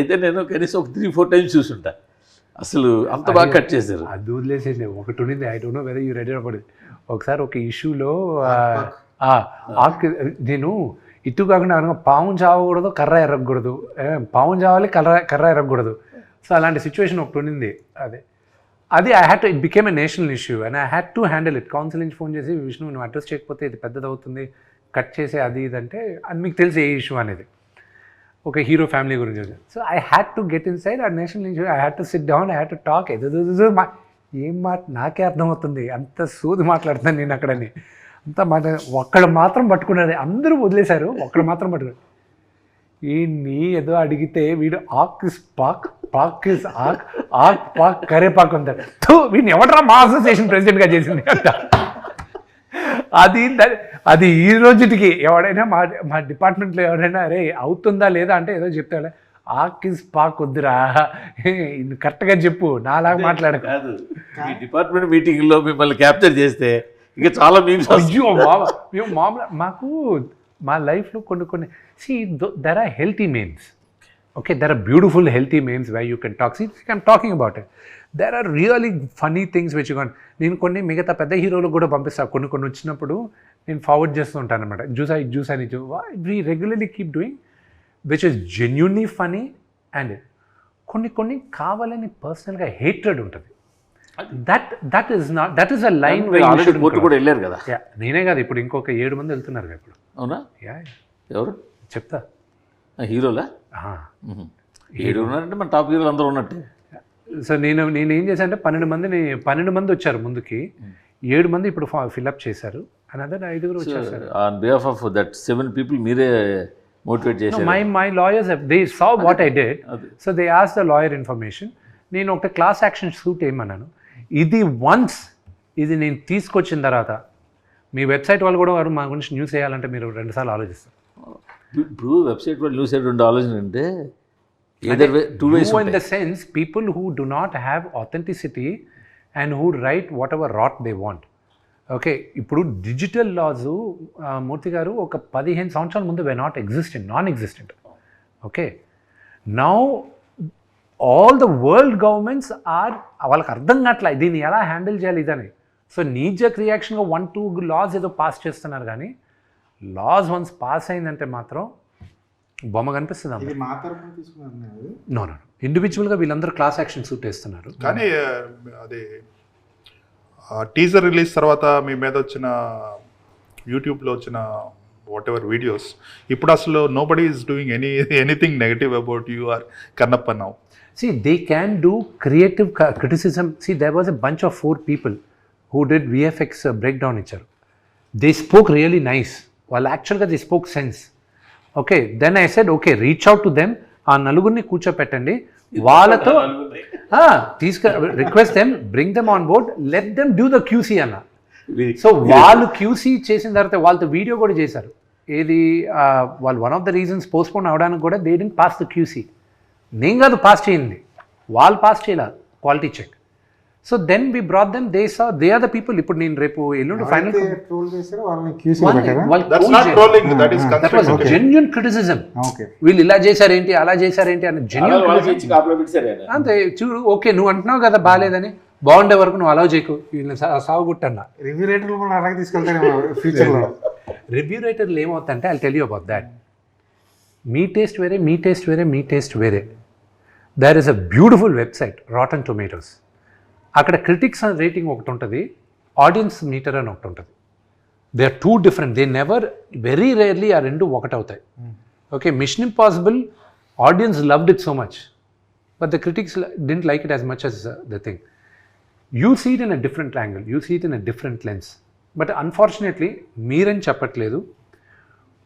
అయితే నేను కనీసం ఒక 3-4 టైమ్స్ చూసుంటా. అసలు అంత బాగా కట్ చేశారు. అది వదిలేసేది ఒకటి ఉండింది, I don't know whether you ready అవ్వదు. ఒకసారి ఒక ఇష్యూలో నేను ఇటు కాకుండా పాము చావకూడదు, కర్ర ఎరగకూడదు, పాము చావాలి, కర్ర ఎరగకూడదు. సో అలాంటి సిచ్యువేషన్ ఒకటి ఉండింది. అది I had to, it became a national issue and I had to handle it. Council నుంచి ఫోన్ చేసి, విష్ణు నువ్వు అడ్రస్ చేయకపోతే ఇది పెద్దదవుతుంది, కట్ చేసే అది ఇదంటే అది మీకు తెలిసి ఏ ఇష్యూ అనేది ఒక హీరో ఫ్యామిలీ గురించి. So I had to get inside a national issue. I had to sit down, I had to talk. ఏం మాట నాకే అర్థమవుతుంది, అంత సూది మాట్లాడుతాను నేను అక్కడని. అంత మాట ఒక్కడ మాత్రం పట్టుకున్నది, అందరూ వదిలేశారు, ఒక్కడ మాత్రం పట్టుకున్నాడు. ఈయన్ని ఏదో అడిగితే వీడు ఆక్ ఇస్ పాక్, పాక్ ఇస్ ఆక్, ఆక్ పాక్ కరేపాక్ ఉంటాడు. వీడిని ఎవడరా మా అసోసియేషన్ ప్రెసిడెంట్గా చేసింది అంట. అది ఈ రోజుకి ఎవడైనా మా డిపార్ట్మెంట్లో ఎవరైనా అరే అవుతుందా లేదా అంటే ఏదో చెప్తాడు, ఆక్ ఇస్ పాక్ వద్దురా, కరెక్ట్గా చెప్పు, నాలాగా మాట్లాడకు. కాదు, ఈ డిపార్ట్మెంట్ మీటింగ్లో మిమ్మల్ని క్యాప్చర్ చేస్తే ఇంకా చాలా మీమ్స్. అయ్యో మేము మామూలు మాకు మా లైఫ్లో కొన్ని there are healthy memes. Okay, there are beautiful healthy memes why you can talk. I'm talking about it. There are really funny things which can. నేను కొన్ని మిగతా పెద్ద హీరోలకు కూడా పంపిస్తాను. కొన్ని వచ్చినప్పుడు నేను ఫార్వర్డ్ చేస్తూ ఉంటాను అనమాట. జ్యూస్ అని we regularly keep doing which is genuinely funny. And కొన్ని కావాలని పర్సనల్గా హేట్రెడ్ ఉంటుంది. That is a line court కూడా వెళ్ళారు కదా. నేనే కాదు, ఇప్పుడు ఇంకొక 7 మంది వెళ్తున్నారు ఇప్పుడు. అవునా? ఎవరు చెప్తా. హీరోలా? 7 ఉన్నారంటే మన టాప్ హీరోలు అందరూ ఉన్నట్టే. సో నేను ఏం చేశాను అంటే 12 మంది వచ్చారు ముందుకి, 7 మంది ఇప్పుడు ఫిల్అప్ చేశారు, అనదర్ 5 వచ్చేసారు. On behalf of that 7 people మీరే మోటివేట్ చేశారు? My lawyers they saw what I did, so they ask the lawyer information. నేను ఒక క్లాస్ యాక్షన్ సూట్ ఏమన్నాను, ఇది నేను తీసుకొచ్చిన తర్వాత మీ వెబ్సైట్ వాళ్ళు కూడా మా గురించి న్యూస్ వేయాలంటే మీరు 2 సార్లు ఆలోచిస్తారు. ఇప్పుడు వెబ్సైట్ వాళ్ళు న్యూస్ 2 ఆలోచన అంటే either way, 2 ways. In the sense, people who do not have authenticity and who write whatever rot they want. Okay, ఇప్పుడు డిజిటల్ లాస్ మూర్తి గారు ఒక 15 సంవత్సరాల ముందు were non existent. Okay, now all the world governments వాళ్ళకి అర్థం కావట్లే దీన్ని ఎలా హ్యాండిల్ చేయాలి ఇదని. సో నీజక్ రియాక్షన్గా 1-2 లాస్ ఏదో పాస్ చేస్తున్నారు, కానీ లాస్ వన్స్ పాస్ అయిందంటే మాత్రం బొమ్మ కనిపిస్తుంది. నో ఇండివిజువల్గా వీళ్ళందరూ క్లాస్ యాక్షన్ సూట్ వేస్తున్నారు. కానీ అది టీజర్ రిలీజ్ తర్వాత మీ మీద వచ్చిన యూట్యూబ్లో వచ్చిన వాట్ ఎవర్ వీడియోస్, ఇప్పుడు అసలు nobody is doing anything negative about you are Kannappa now. See, they can do creative criticism. See, there was a bunch of 4 people who did VFX breakdown icharu. They spoke really nice. Well, actually, they spoke sense. Okay, then I said, okay, reach out to them. ఆ నలుగురిని కూర్చోపెట్టండి, వాళ్ళతో request them, bring them on board, let them do the QC అన్న. So వాళ్ళు QC చేసిన తర్వాత వాళ్ళతో video కూడా చేశారు. ఏది వాళ్ళు one of the reasons postpone అవడానికి కూడా they didn't pass the QC. నేను కాదు పాస్ చేయండి, వాళ్ళు పాస్ చేయాల quality check. So then we brought them, they are the people. ఇప్పుడు నేను రేపు ఎల్లుండి ఫైనల్ జెన్యూన్ క్రిటిసిజం, వీళ్ళు ఇలా చేశారేంటి అలా చేశారేంటి అని జెన్యూన్. అంతే చూడు, ఓకే నువ్వు అంటున్నావు కదా బాగాలేదని, బాగుండే వరకు నువ్వు అలౌ చేయకు, వీళ్ళని సాగుగుట్టన్నా. రివ్యూ రైటర్లు ఏమవుతుందంటే I tell you about that. మీ టేస్ట్ వేరే, మీ టేస్ట్ వేరే, మీ టేస్ట్ వేరే. There is a beautiful website rotten tomatoes. అక్కడ క్రిటిక్స్ రేటింగ్ ఒకటి ఉంటుంది, ఆడియన్స్ మీటర్ అని ఒకటి ఉంటుంది. They are 2 different. They never, very rarely ఆ 2 ఒకటి అవుతాయి. Okay, mission impossible audience loved it so much, but the critics didn't like it as much as the thing. You see it in a different angle, you see it in a different lens. But unfortunately మీరని చెప్పట్లేదు,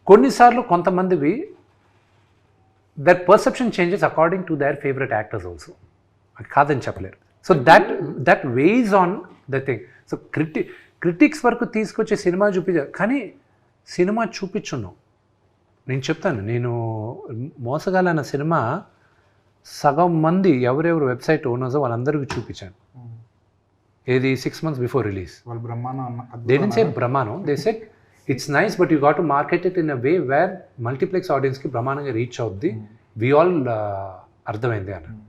కొన్నిసార్లు కొంతమందివి that perception changes according to their favourite actors also, అది కాదని చెప్పలేరు. So that weighs on the thing. So critics వరకు తీసుకొచ్చే cinema చూపించారు, కానీ సినిమా చూపించున్నాం. నేను చెప్తాను, నేను మోసగాలన్న సినిమా సగం మంది ఎవరెవరు వెబ్సైట్ ఓనర్స్ వాళ్ళందరికీ చూపించాను. ఏది 6 months before release. They didn't say బ్రహ్మానం, they said it's nice but you got to market it in a way where multiplex ఆడియన్స్కి బ్రహ్మాండంగా రీచ్ అవుద్ది. వి ఆల్ అర్థమైంది అన్నాడు.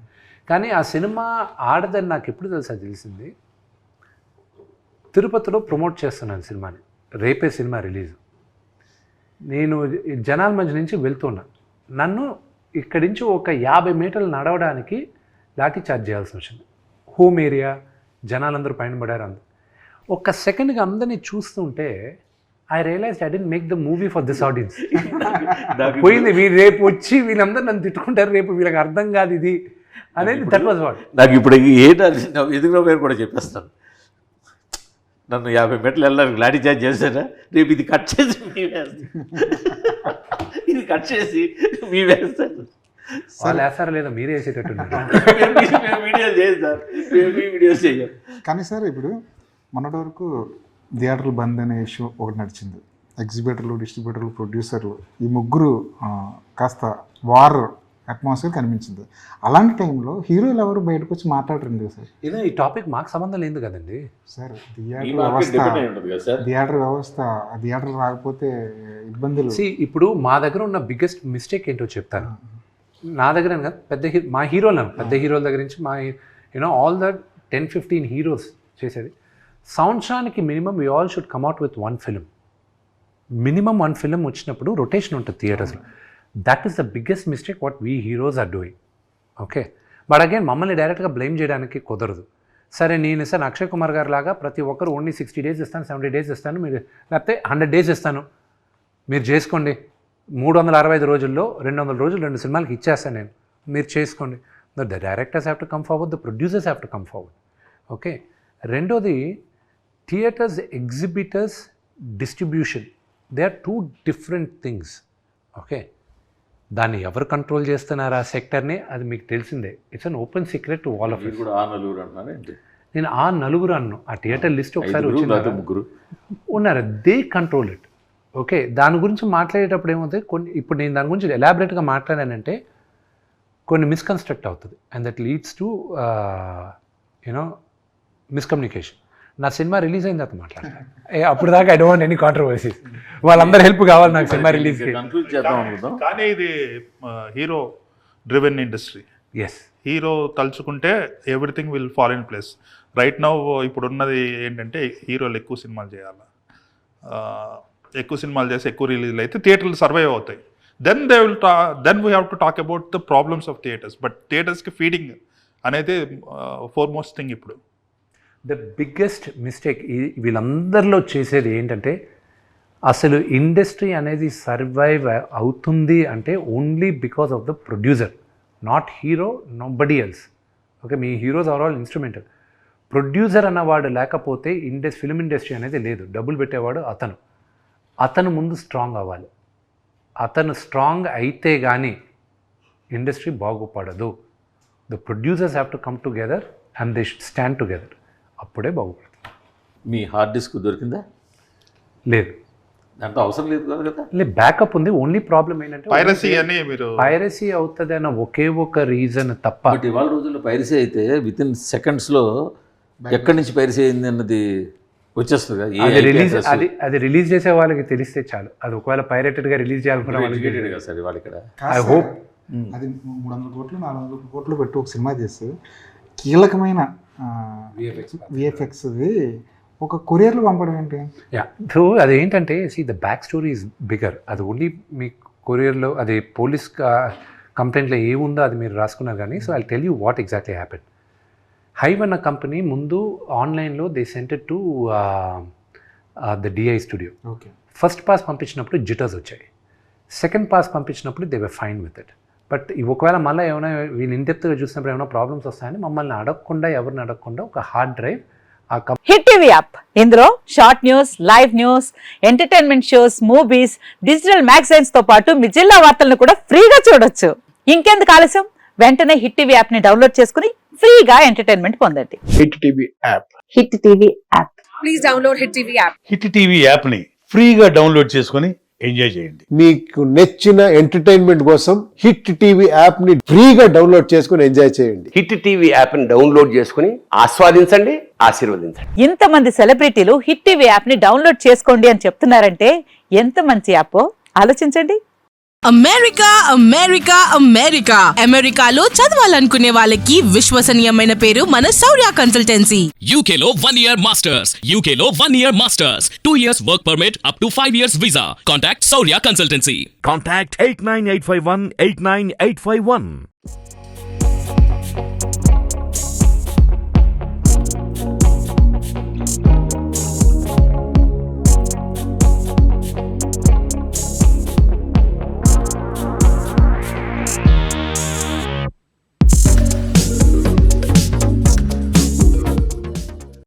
కానీ ఆ సినిమా ఆడదని నాకు ఎప్పుడు తెలిసింది, తిరుపతిలో ప్రమోట్ చేస్తున్నాను సినిమాని, రేపే సినిమా రిలీజ్. నేను జనాల మధ్య నుంచి వెళ్తున్నా, నన్ను ఇక్కడి నుంచి ఒక 50 మీటర్లు నడవడానికి లాఠీ చార్జ్ చేయాల్సి వచ్చింది. హోమ్ ఏరియా, జనాలందరూ పైన పడారు. అందరు ఒక్క సెకండ్గా అందరినీ చూస్తుంటే I realize I didn't make the movie for this audience. పోయింది, వీళ్ళు రేపు వచ్చి వీళ్ళందరూ నన్ను తిట్టుకుంటారు, రేపు వీళ్ళకి అర్థం కాదు ఇది అనేది. That was what. నాకు ఇప్పుడు ఎదుగులో పేరు కూడా చెప్పేస్తాను, నన్ను 50 మీటర్లు వెళ్ళడానికి లాఠీ చార్జ్ చేశారా, రేపు ఇది కట్ చేసి మీ వేస్తాను, ఇది కట్ చేసి మీ వేస్తాను. వాళ్ళు వేస్తారా లేదా మీరే వేసేటట్టు. వీడియోస్ చేస్తారు, వీడియోస్ చేయం. కానీ సార్ ఇప్పుడు మొన్నటి వరకు థియేటర్లు బంద్ అనే ఇష్యూ ఒకటి నడిచింది. ఎగ్జిబిటర్లు, డిస్ట్రిబ్యూటర్లు, ప్రొడ్యూసర్లు ఈ ముగ్గురు కాస్త వార్ అట్మాస్ఫియర్ కనిపించింది. అలాంటి టైంలో హీరోలు ఎవరు బయటకు వచ్చి మాట్లాడరండి సార్. ఇదే ఈ టాపిక్ మాకు సంబంధం లేదు కదండి సార్. థియేటర్ వ్యవస్థ రాకపోతే ఇబ్బందులు. ఇప్పుడు మా దగ్గర ఉన్న బిగ్గెస్ట్ మిస్టేక్ ఏంటో చెప్తాను. నా దగ్గర కాదు, మా హీరోలు పెద్ద హీరోల దగ్గర నుంచి మా ఆల్ ద 10-15 హీరోస్ చేసేది, సంవత్సరానికి minimum we all should come out with 1 film. Minimum 1 film వచ్చినప్పుడు రొటేషన్ ఉంటుంది థియేటర్స్లో. That is the biggest mistake what we heroes are doing. Okay, but again మమ్మల్ని డైరెక్ట్గా బ్లేమ్ చేయడానికి కుదరదు. సరే, నేను సార్ అక్షయ్ కుమార్ గారు లాగా ప్రతి ఒక్కరు ఓన్లీ 60 డేస్ ఇస్తాను, 70 డేస్ ఇస్తాను, మీరు లేకపోతే 100 డేస్ ఇస్తాను, మీరు చేసుకోండి, 365 రోజుల్లో 200 రోజులు 2 సినిమాలకి ఇచ్చేస్తాను నేను, మీరు చేసుకోండి. The directors have to come forward, the producers have to come forward. Okay, రెండోది theatres, exhibitors, distribution, they are 2 different things. Okay, దాన్ని ఎవరు కంట్రోల్ చేస్తున్నారు ఆ సెక్టర్ని, అది మీకు తెలిసిందే. It's an open secret to all of. నేను ఆ నలుగురు అన్ను, ఆ థియేటర్ లిస్ట్ ఒకసారి వచ్చిన ముగ్గురు ఉన్నారు, దే కంట్రోల్ ఇట్. ఓకే, దాని గురించి మాట్లాడేటప్పుడు ఏమవుతుంది, ఇప్పుడు నేను దాని గురించి ఎలాబరేట్గా మాట్లాడానంటే కొన్ని మిస్కన్స్ట్రక్ట్ అవుతుంది, and that leads to miscommunication. నా సినిమా రిలీజ్ అయిన తర్వాత మాట్లాడతాను, అప్పుడు దాకా I don't want any controversies. వాళ్ళందరూ హెల్ప్ కావాలి నాకు సినిమా రిలీజ్. కానీ ఇది hero driven industry. Yes, hero తలుచుకుంటే everything will fall in place. Right now ఇప్పుడు ఉన్నది ఏంటంటే హీరోలు ఎక్కువ సినిమాలు చేయాలి, ఎక్కువ సినిమాలు చేసి ఎక్కువ రిలీజ్లు అయితే థియేటర్లు సర్వైవ్ అవుతాయి. Then we have to talk about the problems of theatres. But థియేటర్స్కి ఫీడింగ్ అనేది ఫోర్మోస్ట్ థింగ్. ఇప్పుడు ద బిగ్గెస్ట్ మిస్టేక్ వీళ్ళందరిలో చేసేది ఏంటంటే, అసలు ఇండస్ట్రీ అనేది సర్వైవ్ అవుతుంది అంటే only because of the producer, not hero, nobody else. Okay, మీ heroes are all instrumental. Producer అన్నవాడు లేకపోతే ఫిలిం ఇండస్ట్రీ అనేది లేదు. డబ్బులు పెట్టేవాడు అతను ముందు స్ట్రాంగ్ అవ్వాలి. అతను స్ట్రాంగ్ అయితే కానీ ఇండస్ట్రీ బాగుపడదు. The producers have to come together and they should stand together, అప్పుడే బాగుపడుతుంది. మీ హార్డ్ డిస్క్ దొరికిందా? లేదు, దాంట్లో అవసరం లేదు కదా. లేదు, బ్యాకప్ ఉంది. ఓన్లీ ప్రాబ్లం ఏంటంటే పైరసీ అవుతుంది అన్న ఒకే ఒక రీజన్ తప్ప. బట్ ఇవాళ రోజుల్లో పైరసీ అయితే విత్ ఇన్ సెకండ్స్లో ఎక్కడి నుంచి పైరసీ అయింది అన్నది వచ్చేస్తుంది కదా. అది రిలీజ్ చేసే వాళ్ళకి తెలిస్తే చాలు. అది ఒకవేళ పైరేటెడ్గా రిలీజ్ చేయాలనుకున్న వాళ్ళకి సార్ ఇవాళ ఇక్కడ ఐ హోప్ అది 300 కోట్లు 400 కోట్లు పెట్టి ఒక సినిమా చేస్తే కీలకమైన విఎఫ్ఎక్స్ది ఒక కొరియర్లు పంపడం ఏంటి? సో అదేంటంటే the back story is bigger. అది ఓన్లీ మీ కొరియర్లో అది పోలీస్ కంప్లైంట్లో ఏముందో అది మీరు రాసుకున్నారు కానీ. So I tell you what exactly happen. Hive అన్న కంపెనీ ముందు ఆన్లైన్లో they sent it to the DI studio. Okay, first pass పంపించినప్పుడు జిటర్స్ వచ్చాయి, సెకండ్ పాస్ పంపించినప్పుడు they were fine with it. But ఒకవేళ మళ్ళీ ఏమైనా వీళ్ళు ఇండెప్త్గా చూసినప్పుడు ఏమైనా ప్రాబ్లమ్స్ వస్తాయని మమ్మల్ని ఎవరిని అడగకుండా ఒక hard drive hit TV app. ఇందులో short news, live news, entertainment shows, movies, digital magazines తో పాటు మీ జిల్లా వార్తలను కూడా ఫ్రీగా చూడొచ్చు. ఇంకెందుకు ఆలస్యం, వెంటనే హిట్ టీవీ యాప్ ని డౌన్లోడ్ చేసుకుని ఫ్రీగా ఎంటర్టైన్మెంట్ పొందండి. Hit TV app. Hit TV app. Please download hit TV app. Hit TV app ని ఫ్రీగా డౌన్లోడ్ చేసుకొని ఎంజాయ్ చేయండి. మీకు నచ్చిన ఎంటర్టైన్మెంట్ కోసం హిట్ టీవీ యాప్ ని ఫ్రీగా డౌన్లోడ్ చేసుకుని ఎంజాయ్ చేయండి. హిట్ టీవీ యాప్ ని డౌన్లోడ్ చేసుకుని ఆస్వాదించండి, ఆశీర్వదించండి. ఇంతమంది సెలబ్రిటీలు హిట్ టీవీ యాప్ ని డౌన్లోడ్ చేసుకోండి అని చెప్తున్నారంటే ఎంత మంచి యాప్ ఆలోచించండి. అమెరికా అమెరికా అమెరికా అమెరికాలో చదవాలనుకునే వాళ్ళకి విశ్వసనీయమైన పేరు మన శౌర్య కన్సల్టెన్సీ. UK లో 1 year masters. UK లో 1 year masters. 2 years work permit up to 5 years visa. Contact Saurya Consultancy. Contact 89851 89851.